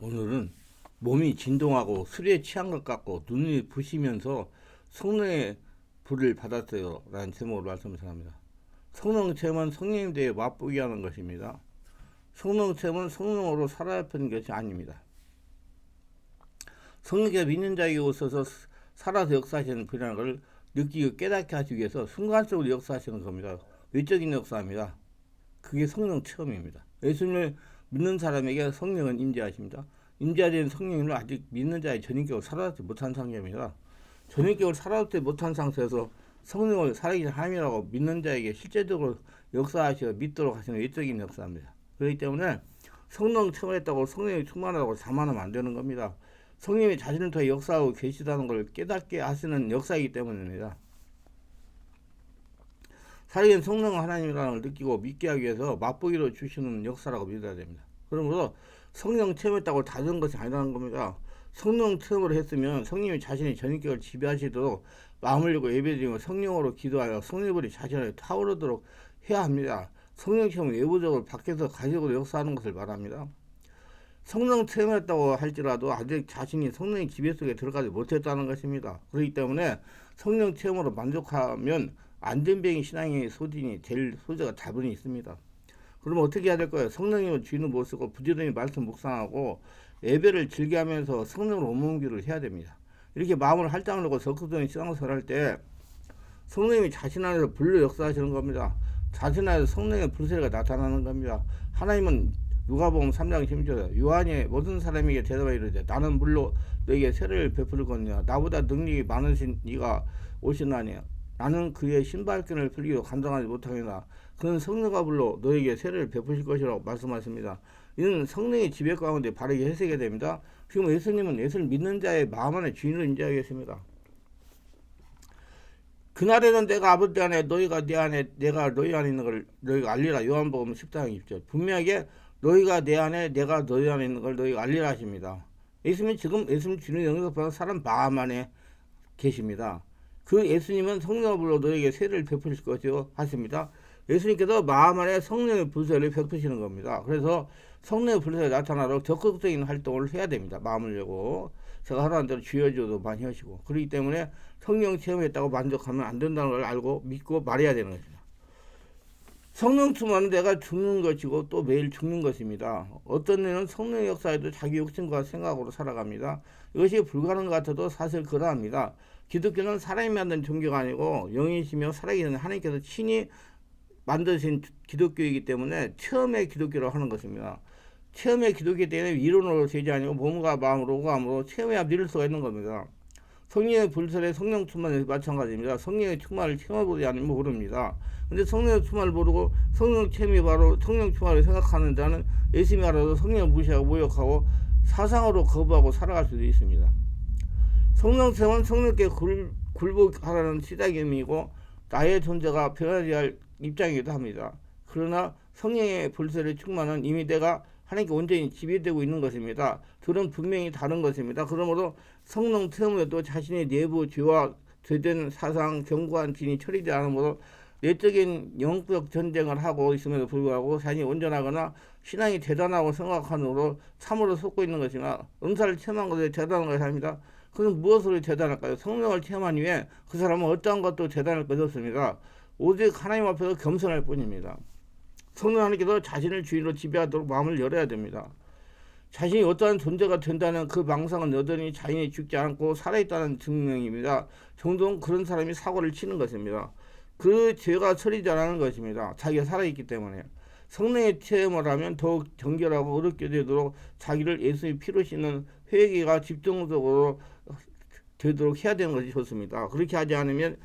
오늘은 몸이 진동하고 술에 취한 것 같고 눈이 부시면서 성령의 불을 받았어요 라는 제목으로 말씀을 전합니다. 성령 체험은 성령에 대해 맛보게 하는 것입니다. 성령 체험은 성령으로 살아야 하는 것이 아닙니다. 성령께 믿는 자에게 오셔서 살아서 역사하시는 분이라는 걸 느끼고 깨닫게 하시기 위해서 순간적으로 역사하시는 겁니다. 외적인 역사입니다. 그게 성령 체험입니다. 예수님을 믿는 사람에게 성령은 임재하십니다. 임재된 성령을 아직 믿는 자의 전인격으로 살아가지 못한 상태입니다. 전인격으로 살아가지 못한 상태에서 성령을 살아계신 하나님이라고 믿는 자에게 실제적으로 역사하시고 믿도록 하시는 외적인 역사입니다. 그렇기 때문에 성령 체험했다고 성령이 충만하다고 자만하면 안 되는 겁니다. 성령이 자신을 통해 역사하고 계시다는 걸 깨닫게 하시는 역사이기 때문입니다. 살아계신 성령 하나님이라는 걸 느끼고 믿게 하기 위해서 맛보기로 주시는 역사라고 믿어야 됩니다. 그러므로 성령 체험했다고 다른 것이 아니라는 겁니다. 성령 체험을 했으면 성령이 자신의 전인격을 지배하시도록 마음을 열고 예배드리고 성령으로 기도하여 성령불이 자신을 타오르도록 해야 합니다. 성령 체험은 외부적으로 밖에서 가식으로 역사하는 것을 말합니다. 성령 체험했다고 할지라도 아직 자신이 성령의 지배 속에 들어가지 못했다는 것입니다. 그렇기 때문에 성령 체험으로 만족하면 안전병이 신앙의 소진이 될 소재가 다분히 있습니다. 그러면 어떻게 해야 될 거예요? 성령님을 주인을 못 쓰고 부지런히 말씀 묵상하고 예배를 즐겨하면서 성령으로 옮기를 해야 됩니다. 이렇게 마음을 할당을 하고 적극적인 신앙생활을 할 때 성령님이 자신 안에서 불로 역사하시는 겁니다. 자신 안에서 성령의 불세례가 나타나는 겁니다. 하나님은 누가복음 3장 16절 요한이 모든 사람에게 대답하여 이르되 나는 물로 너에게 세례를 베풀거니와 나보다 능력이 많으신 이가 오시나니 나는 그의 신발끈을 풀기도 감당하지 못하겠나 그는 성령과 불로 너에게 세례를 베푸실 것이라고 말씀하십니다. 이는 성령의 지배 가운데 바르게 해석해야 됩니다. 지금 예수님은 예수를 믿는 자의 마음 안에 주인을 인정하겠습니다. 그날에는 내가 아버지 안에 너희가 내 안에 내가 너희 안에 있는 걸 너희가 알리라. 요한복음 10장 20절 분명하게 너희가 내 안에 내가 너희 안에 있는 걸 너희가 알리라 하십니다. 예수님은 지금 예수님 주는 영접하는 사람 마음 안에 계십니다. 그 예수님은 성령을 불러 너에게 세례를 베푸실 것이요 하십니다. 예수님께서 마음 안에 성령의 불세를 베푸시는 겁니다. 그래서 성령의 불세가 나타나도록 적극적인 활동을 해야 됩니다. 마음을 열고 제가 하라는 대로 주여주도 많이 하시고 그렇기 때문에 성령 체험했다고 만족하면 안 된다는 걸 알고 믿고 말해야 되는 것입니다. 성령 충만은 내가 죽는 것이고 또 매일 죽는 것입니다. 어떤 이는 성령 역사에도 자기 욕심과 생각으로 살아갑니다. 이것이 불가능한 것 같아도 사실 그러합니다. 기독교는 사람이 만든 종교가 아니고 영이시며 살아계신 하나님께서 친히 만드신 기독교이기 때문에 체험의 기독교라고 하는 것입니다. 체험의 기독교 때문에 이론으로 되지 아니고 몸과 마음으로 오감으로 체험해야 믿을 수가 있는 겁니다. 성령의 불설에 성령 충만이 마찬가지입니다. 성령의 충만을 체험해보지 않으면 모릅니다. 근데 성령의 충만을 모르고 성령 체험이 바로 성령 충만을 생각하는 자는 예수님이 알아도 성령을 무시하고 모욕하고 사상으로 거부하고 살아갈 수도 있습니다. 성령 체험은 성령께 굴복하라는 시작임이고 나의 존재가 변하지 할 입장이기도 합니다. 그러나 성령의 불설의 충만은 이미 내가 하나님께 온전히 지배되고 있는 것입니다. 둘은 분명히 다른 것입니다. 그러므로 성령 체험에도 자신의 내부 죄와 죄된 사상, 견고한 진이 처리되지 않으므로 내적인 영적 전쟁을 하고 있음에도 불구하고 자신이 온전하거나 신앙이 대단하고 생각하므로 참으로 속고 있는 것이나 은사를 체험한 것에 대단한 것이 아닙니다. 그건 무엇으로 대단할까요? 성령을 체험한 이후에 그 사람은 어떠한 것도 대단할 것이 없습니다. 오직 하나님 앞에서 겸손할 뿐입니다. 성령 하나님께서 자신을 주인으로 지배하도록 마음을 열어야 됩니다. 자신이 어떠한 존재가 된다는 그 망상은 여전히 자신이 죽지 않고 살아있다는 증명입니다. 종종 그런 사람이 사고를 치는 것입니다. 그 죄가 처리되지 않는 것입니다. 자기가 살아있기 때문에. 성령의 체험을 하면 더욱 정결하고 어렵게 되도록 자기를 예수의 피로 씻는 회개가 집중적으로 되도록 해야 되는 것이 좋습니다. 그렇게 하지 않으면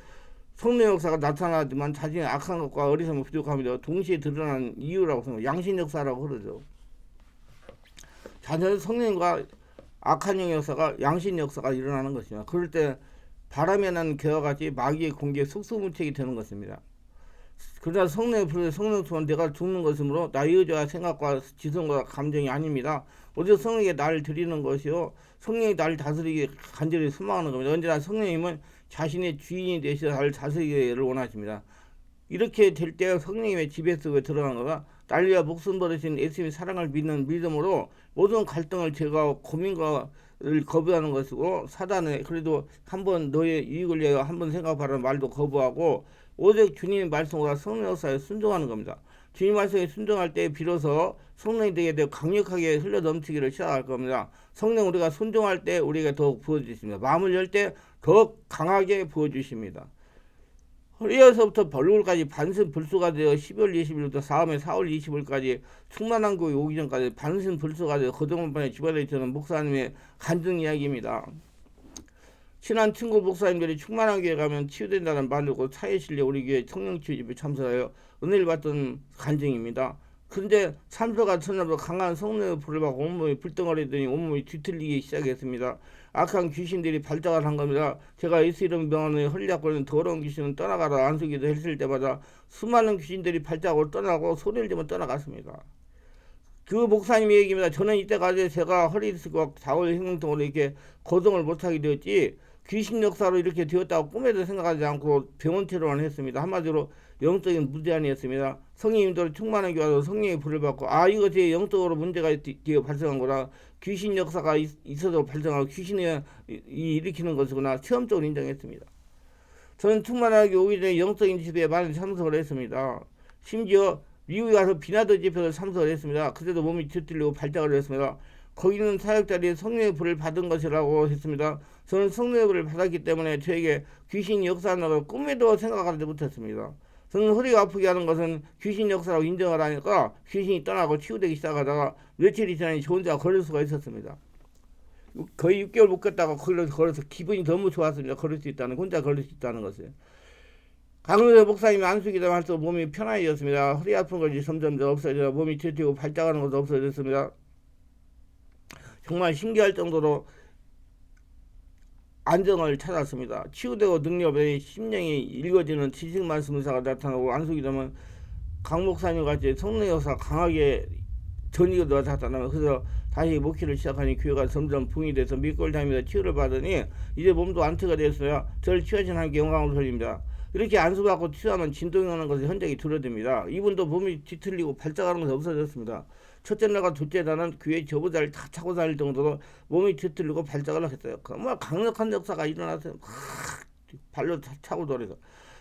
성령 역사가 나타나지만 자신의 악한 것과 어리석은 부족함이 동시에 드러나는 이유라고 생각합니다. 양심 역사라고 그러죠. 자녀는 성령과 악한 영 역사가 양심 역사가 일어나는 것입니다. 그럴 때 바람에 난 개와 같이 마귀의 공기에 속수무책이 되는 것입니다. 그러나 성령의 불에 성령 통한 내가 죽는 것이므로 나의 의지와 생각과 지성과 감정이 아닙니다. 오직 성령에게 나를 드리는 것이요 성령이 나를 다스리기 간절히 소망하는 겁니다. 언제나 성령님은 자신의 주인이 되셔서 나를 다스리기를 원하십니다. 이렇게 될 때 성령님의 지배 속에 들어간 거가 난리와 목숨 버리신 예수님의 사랑을 믿는 믿음으로 모든 갈등을 제거하고 고민과 를 거부하는 것이고, 사단은 그래도 한번 너의 이익을 위하여 한번 생각하라는 말도 거부하고 오직 주님의 말씀과 성령 역사에 순종하는 겁니다. 주님 말씀에 순종할 때 비로소 성령이 되게 되어 강력하게 흘러 넘치기를 시작할 겁니다. 성령 우리가 순종할 때 우리에게 더욱 부어주십니다. 마음을 열 때 더욱 강하게 부어주십니다. 허리에서부터 벌골까지 반신불수가 되어 12월 20일부터 다음에 4월 20일까지 충만한 교회 오기 전까지 반신불수가 되어 거동반의 집안에 있는 목사님의 간증 이야기입니다. 친한 친구 목사님들이 충만한 교회 가면 치유된다는 말을 듣고 차에 실려 우리 교회 청령치유집에 참석하여 은혜를 받던 간증입니다. 그런데 참석한 첫날부터 강한 성령의 불을 받고 온몸이 불덩어리더니 온몸이 뒤틀리기 시작했습니다. 악한 귀신들이 발작을 한 겁니다. 제가 예수 이름 명하는 허리 잡고 있는 더러운 귀신은 떠나가라 안수기도 했을 때마다 수많은 귀신들이 발작으로 떠나고 소리를 지르며 떠나갔습니다. 그 목사님의 얘기입니다. 저는 이때까지 제가 허리 디스크와 4월 행동통으로 이렇게 거동을 못하게 되었지 귀신 역사로 이렇게 되었다고 꿈에도 생각하지 않고 병원 치료만 했습니다. 한마디로 영적인 무제한이었습니다. 성령님들 충만한 교회에서 성령의 불을 받고 이거 제 영적으로 문제가 되어 발생한 거라 귀신 역사가 있어서 발생하고 귀신이 일으키는 것이구나 체험적으로 인정했습니다. 저는 충만하게 오기 전에 영적인 집회에 많은 참석을 했습니다. 심지어 미국에 가서 비나드 집회를 참석을 했습니다. 그때도 몸이 뒤틀리고 발작을 했습니다. 거기는 사역자들이 성령의 불을 받은 것이라고 했습니다. 저는 성령의 불을 받았기 때문에 저에게 귀신이 역사하는 걸 꿈에도 생각하지 못했습니다. 저는 허리가 아프게 하는 것은 귀신 역사라고 인정을 하니까 귀신이 떠나고 치유되기 시작하다가 며칠이 지나니 저 혼자 걸을 수가 있었습니다. 거의 6개월 못 걷다가 걸어서 기분이 너무 좋았습니다. 걸을 수 있다는, 혼자 걸을 수 있다는 것을. 강릉의 목사님이 안수기도 할수록 몸이 편안해졌습니다. 허리 아픈 것이 점점 없어져 몸이 뒤틀리고 발작하는 것도 없어졌습니다. 정말 신기할 정도로 안정을 찾았습니다. 치유되고 능력에 심령이 읽어지는 지식 말씀사가 나타나고 안수기 되면 강 목사님 같이 성령 역사가 강하게 전이가 나타나면 그래서 다시 목회를 시작하니 교회가 점점 붕이 돼서 밑골 다니면서 치유를 받으니 이제 몸도 안트가 되었어요. 저를 치유하신 하나님께 영광을 돌립니다. 이렇게 안수받고 치유하면 진동이 오는 것이 현장이 줄어듭니다. 이분도 몸이 뒤틀리고 발작하는 것이 없어졌습니다. 첫째 날과 둘째 날은 교회 저보다를 다 차고 다닐 정도로 몸이 뒤틀리고 발작을 했어요. 정말 강력한 역사가 일어났어요. 발로 차고 돌아서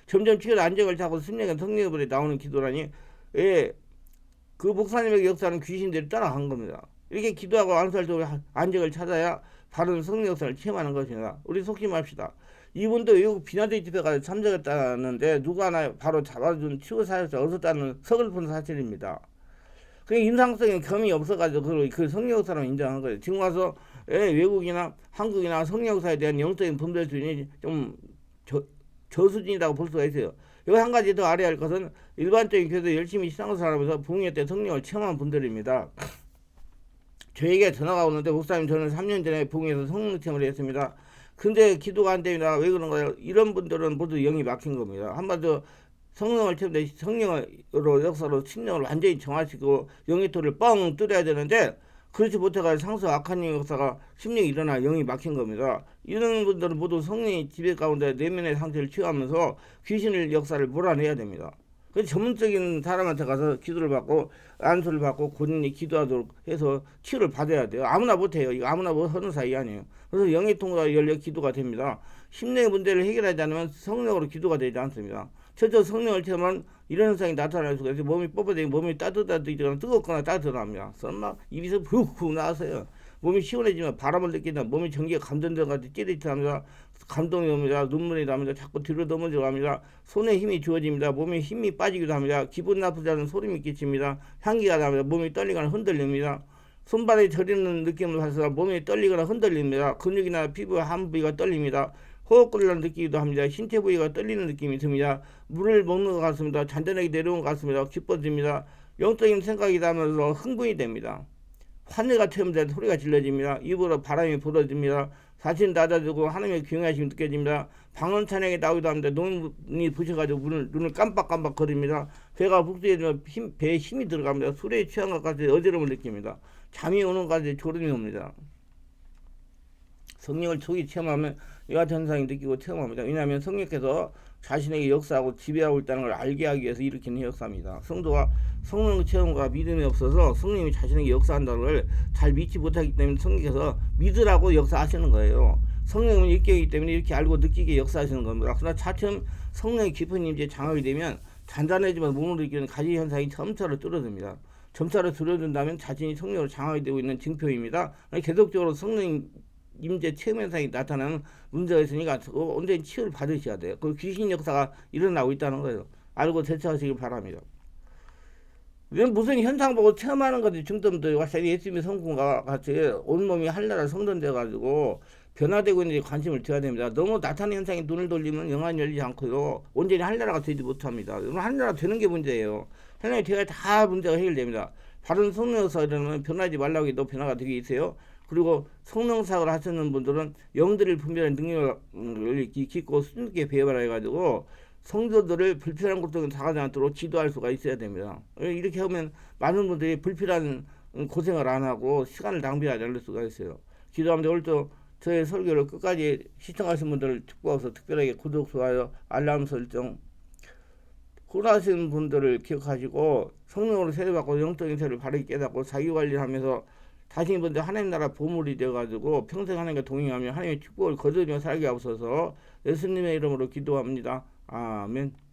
점점 치유가 안정을 찾고 심령의 성령의 나오는 기도라니 그 목사님의 역사는 귀신들이 따라간 겁니다. 이렇게 기도하고 안수할 때 안정을 찾아야 바른 성령 역사를 체험하는 것입니다. 우리 속심합시다. 이분도 외국 비나드 집회 가서 참석했다는데 누가 하나 바로 잡아준 치유 사역자 얻었다는 서글픈 사실입니다. 그 인상적인 겸이 없어가지고 그 성령 역사로 인정한 거예요. 지금 와서 외국이나 한국이나 성령 역사에 대한 영적인 분별 수준이 좀 저수준이라고 볼 수가 있어요. 여기 한 가지 더 알아야 할 것은 일반적인 교회도 열심히 신앙생활하면서 부흥회 때 성령을 체험한 분들입니다. 저에게 전화가 오는데 목사님 저는 3년 전에 부흥회에서 성령 체험을 했습니다. 근데 기도가 안 됩니다. 왜 그런가요? 이런 분들은 모두 영이 막힌 겁니다. 한마디로 성령을 체험해 성령으로 역사로 심령을 완전히 정화시키고 영의 토를 뻥 뚫어야 되는데 그렇지 못해가지고 상수 악한 영 역사가 심령이 일어나 영이 막힌 겁니다. 이런 분들은 모두 성령의 지배 가운데 내면의 상태를 치유하면서 귀신의 역사를 몰아내야 됩니다. 그래서 전문적인 사람한테 가서 기도를 받고 안수를 받고 본인이 기도하도록 해서 치유를 받아야 돼요. 아무나 못해요. 이거 아무나 하는 사이 아니에요. 그래서 영의 통로가 열려 기도가 됩니다. 심령의 문제를 해결하지 않으면 성령으로 기도가 되지 않습니다. 첫째 성령을 체험하면 이런 현상이 나타날 수가 있어요. 몸이 뻣뻣해지고 몸이 따뜻하거나 뜨겁거나 따뜻하답니다. 막 입에서 훅훅 나왔어요. 몸이 시원해지면 바람을 느낀다. 몸이 전기가 감전된 것 같이 찌릿합니다. 감동이 옵니다. 눈물이 납니다. 자꾸 뒤로 넘어져 갑니다. 손에 힘이 주어집니다. 몸에 힘이 빠지기도 합니다. 기분 나쁘지 않은 소름이 끼칩니다. 향기가 납니다. 몸이 떨리거나 흔들립니다. 손발이 저리는 느낌을 받아서 몸이 떨리거나 흔들립니다. 근육이나 피부 한 부위가 떨립니다. 호흡곤란 느끼기도 합니다. 신체 부위가 떨리는 느낌이 듭니다. 물을 먹는 것 같습니다. 잔잔하게 내려온 것 같습니다. 기뻐집니다. 영적인 생각이 나면서 흥분이 됩니다. 환희가 체험되는 소리가 질러집니다. 입으로 바람이 불어집니다. 자신 낮아지고 하나님의 귀하심이 느껴집니다. 방언 찬양이 나오기도 합니다. 눈이 부셔가지고 눈을 깜빡깜빡 거립니다. 배가 북두해지면 배에 힘이 들어갑니다. 술에 취한 것 같이 어지러움을 느낍니다. 잠이 오는 것 같이 졸음이 옵니다. 성령을 초기 체험하면 이와 같은 현상이 느끼고 체험합니다. 왜냐하면 성령께서 자신에게 역사하고 지배하고 있다는 걸 알게 하기 위해서 일으키는 역사입니다. 성도가 성령 체험과 믿음이 없어서 성령이 자신에게 역사한다는 걸 잘 믿지 못하기 때문에 성령께서 믿으라고 역사하시는 거예요. 성령은 일격이기 때문에 이렇게 알고 느끼게 역사하시는 겁니다. 그러나 차츰 성령의 깊은 임재에 장악이 되면 잔잔해지만 몸으로 느끼는 가지 현상이 점차로 줄어듭니다. 점차로 줄어든다면 자신이 성령으로 장악이 되고 있는 증표입니다. 계속적으로 성령 임재 체험 현상이 나타나는 문제가 있으니까 온전히 치유를 받으셔야 돼요. 그 귀신 역사가 일어나고 있다는 거예요. 알고 대처하시길 바랍니다. 무슨 현상 보고 체험하는 것이 중점도 와서 예수님의 성공과 같이 온몸이 한나라 성전돼 가지고 변화되고 있는데 관심을 둬야 됩니다. 너무 나타나는 현상에 눈을 돌리면 영안이 열리지 않고요. 온전히 한나라가 되지 못합니다. 한나라 되는 게 문제예요. 하나님 되어야 다 문제가 해결됩니다. 바른 성령사 이러면 변하지 말라고 해도 변화가 되게 있어요. 그리고 성령사를 하시는 분들은 영들을 분별하는 능력을 깊고 순수하게 배워라 해가지고 성도들을 불필요한 것들은 당하지 않도록 지도할 수가 있어야 됩니다. 이렇게 하면 많은 분들이 불필요한 고생을 안 하고 시간을 낭비하지 않을 수가 있어요. 기도합니다. 오늘도 저의 설교를 끝까지 시청하신 분들을 축복해서 특별하게 구독, 좋아요, 알람 설정 후라하시는 분들을 기억하시고 성령으로 세례받고 영적인 세를 바르게 깨닫고 자기관리를 하면서 자신분들 하나님 나라 보물이 되어가지고 평생 하나님과 동행하며 하나님의 축복을 거두며 살게 하옵소서. 예수님의 이름으로 기도합니다. 아멘.